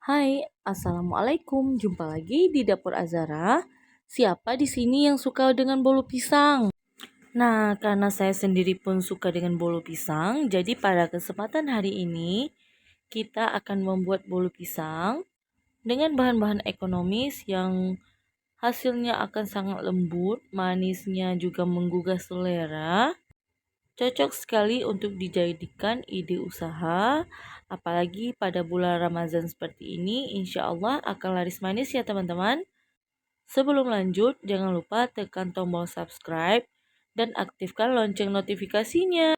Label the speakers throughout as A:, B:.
A: Hai, assalamualaikum. Jumpa lagi di dapur Azara. Siapa di sini yang suka dengan bolu pisang? Nah, karena saya sendiri pun suka dengan bolu pisang, jadi pada kesempatan hari ini kita akan membuat bolu pisang dengan bahan-bahan ekonomis yang hasilnya akan sangat lembut, manisnya juga menggugah selera. Cocok sekali untuk dijadikan ide usaha, apalagi pada bulan Ramadan seperti ini, insya Allah akan laris manis ya teman-teman. Sebelum lanjut, jangan lupa tekan tombol subscribe dan aktifkan lonceng notifikasinya.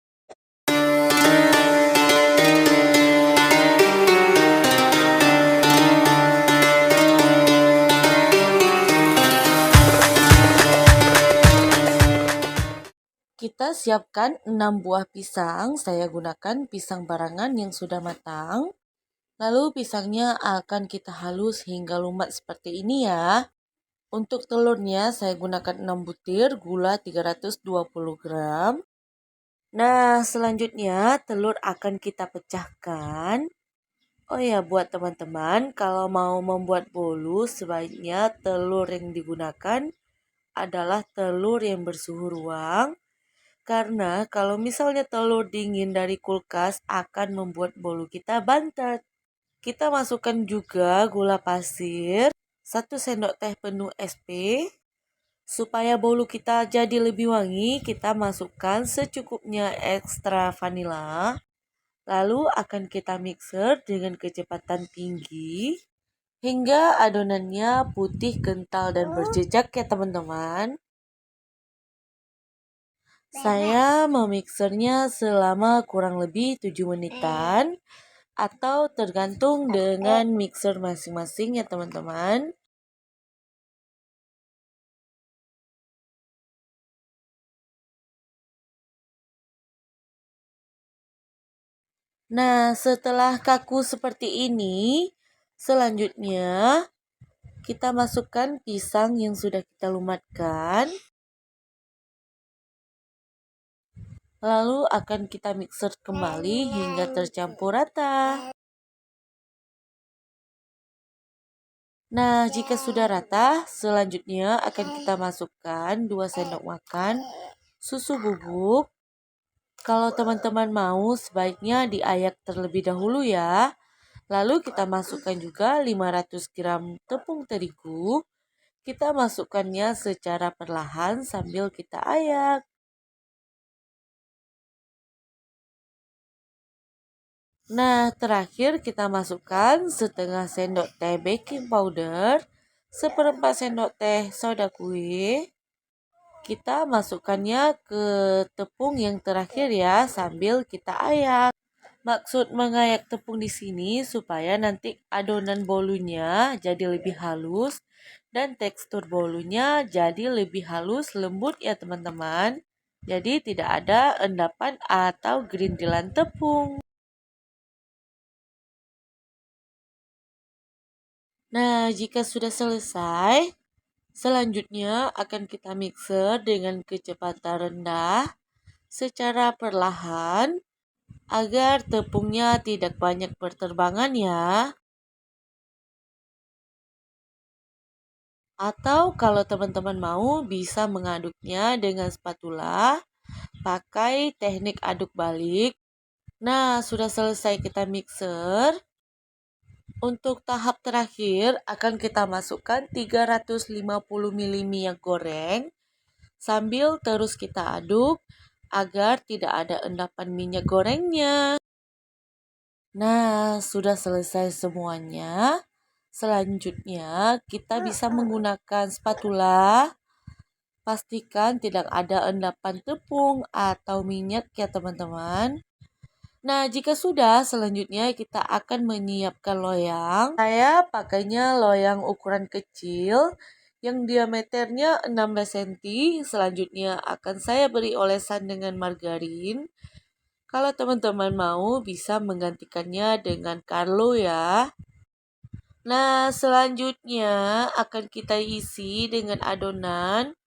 A: Kita siapkan 6 buah pisang, saya gunakan pisang barangan yang sudah matang. Lalu pisangnya akan kita halus hingga lumat seperti ini ya. Untuk telurnya saya gunakan 6 butir, gula 320 gram. Nah, selanjutnya telur akan kita pecahkan. Oh ya, buat teman-teman, kalau mau membuat bolu, sebaiknya telur yang digunakan adalah telur yang bersuhu ruang. Karena kalau misalnya telur dingin dari kulkas akan membuat bolu kita bantet. Kita masukkan juga gula pasir, 1 sendok teh penuh SP. Supaya bolu kita jadi lebih wangi, kita masukkan secukupnya ekstra vanila. Lalu akan kita mixer dengan kecepatan tinggi hingga adonannya putih, kental, dan berjejak ya teman-teman. Saya memixernya selama kurang lebih 7 menitan atau tergantung dengan mixer masing-masing ya teman-teman. Nah, setelah kaku seperti ini, selanjutnya kita masukkan pisang yang sudah kita lumatkan. Lalu akan kita mixer kembali hingga tercampur rata. Nah, jika sudah rata, selanjutnya akan kita masukkan 2 sendok makan susu bubuk. Kalau teman-teman mau, sebaiknya diayak terlebih dahulu ya. Lalu kita masukkan juga 500 gram tepung terigu. Kita masukkannya secara perlahan sambil kita ayak. Nah, terakhir kita masukkan setengah sendok teh baking powder, seperempat sendok teh soda kue. Kita masukkannya ke tepung yang terakhir ya, sambil kita ayak. Maksud mengayak tepung di sini supaya nanti adonan bolunya jadi lebih halus dan tekstur bolunya jadi lebih halus lembut ya teman-teman. Jadi tidak ada endapan atau gerindilan tepung. Nah, jika sudah selesai, selanjutnya akan kita mixer dengan kecepatan rendah secara perlahan agar tepungnya tidak banyak berterbangan ya. Atau kalau teman-teman mau bisa mengaduknya dengan spatula, pakai teknik aduk balik. Nah, sudah selesai kita mixer. Untuk tahap terakhir akan kita masukkan 350 ml minyak goreng sambil terus kita aduk agar tidak ada endapan minyak gorengnya. Nah, sudah selesai semuanya. Selanjutnya, kita bisa menggunakan spatula. Pastikan tidak ada endapan tepung atau minyak ya teman-teman. Nah, jika sudah, selanjutnya kita akan menyiapkan loyang. Saya pakainya loyang ukuran kecil yang diameternya 16 cm. Selanjutnya akan saya beri olesan dengan margarin. Kalau teman-teman mau bisa menggantikannya dengan Carlo ya. Nah, selanjutnya akan kita isi dengan adonan.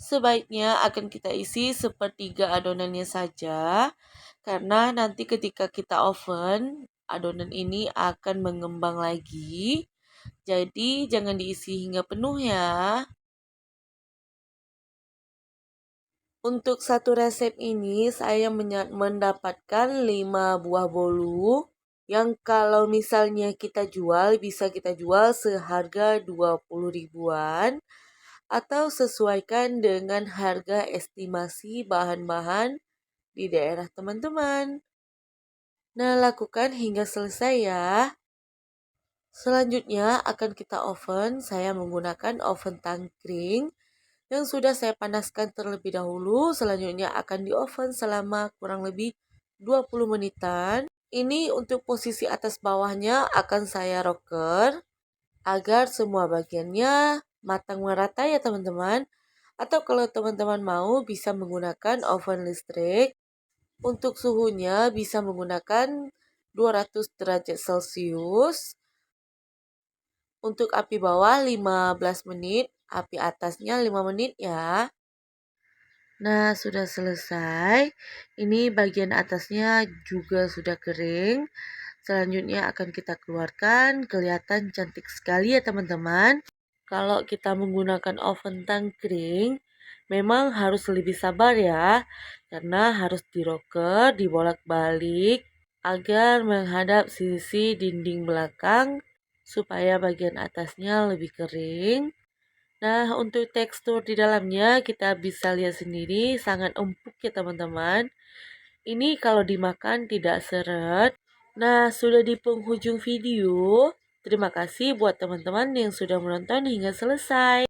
A: Sebaiknya akan kita isi sepertiga adonannya saja. Karena nanti ketika kita oven, adonan ini akan mengembang lagi. Jadi jangan diisi hingga penuh ya. Untuk satu resep ini saya mendapatkan 5 buah bolu yang kalau misalnya kita jual bisa kita jual seharga 20 ribuan atau sesuaikan dengan harga estimasi bahan-bahan di daerah teman-teman. Nah, lakukan hingga selesai ya. Selanjutnya akan kita oven. Saya menggunakan oven tangkring yang sudah saya panaskan terlebih dahulu. Selanjutnya akan di oven selama kurang lebih 20 menitan. Ini untuk posisi atas bawahnya akan saya rocker agar semua bagiannya matang merata ya teman-teman. Atau kalau teman-teman mau bisa menggunakan oven listrik. Untuk suhunya bisa menggunakan 200 derajat Celcius. Untuk api bawah 15 menit, api atasnya 5 menit ya. Nah, sudah selesai. Ini bagian atasnya juga sudah kering. Selanjutnya akan kita keluarkan. Kelihatan cantik sekali ya teman-teman. Kalau kita menggunakan oven tangkring, memang harus lebih sabar ya. Karena harus diroker, dibolak-balik agar menghadap sisi dinding belakang supaya bagian atasnya lebih kering. Nah, untuk tekstur di dalamnya kita bisa lihat sendiri sangat empuk ya teman-teman. Ini kalau dimakan tidak seret. Nah, sudah di penghujung video. Terima kasih buat teman-teman yang sudah menonton hingga selesai.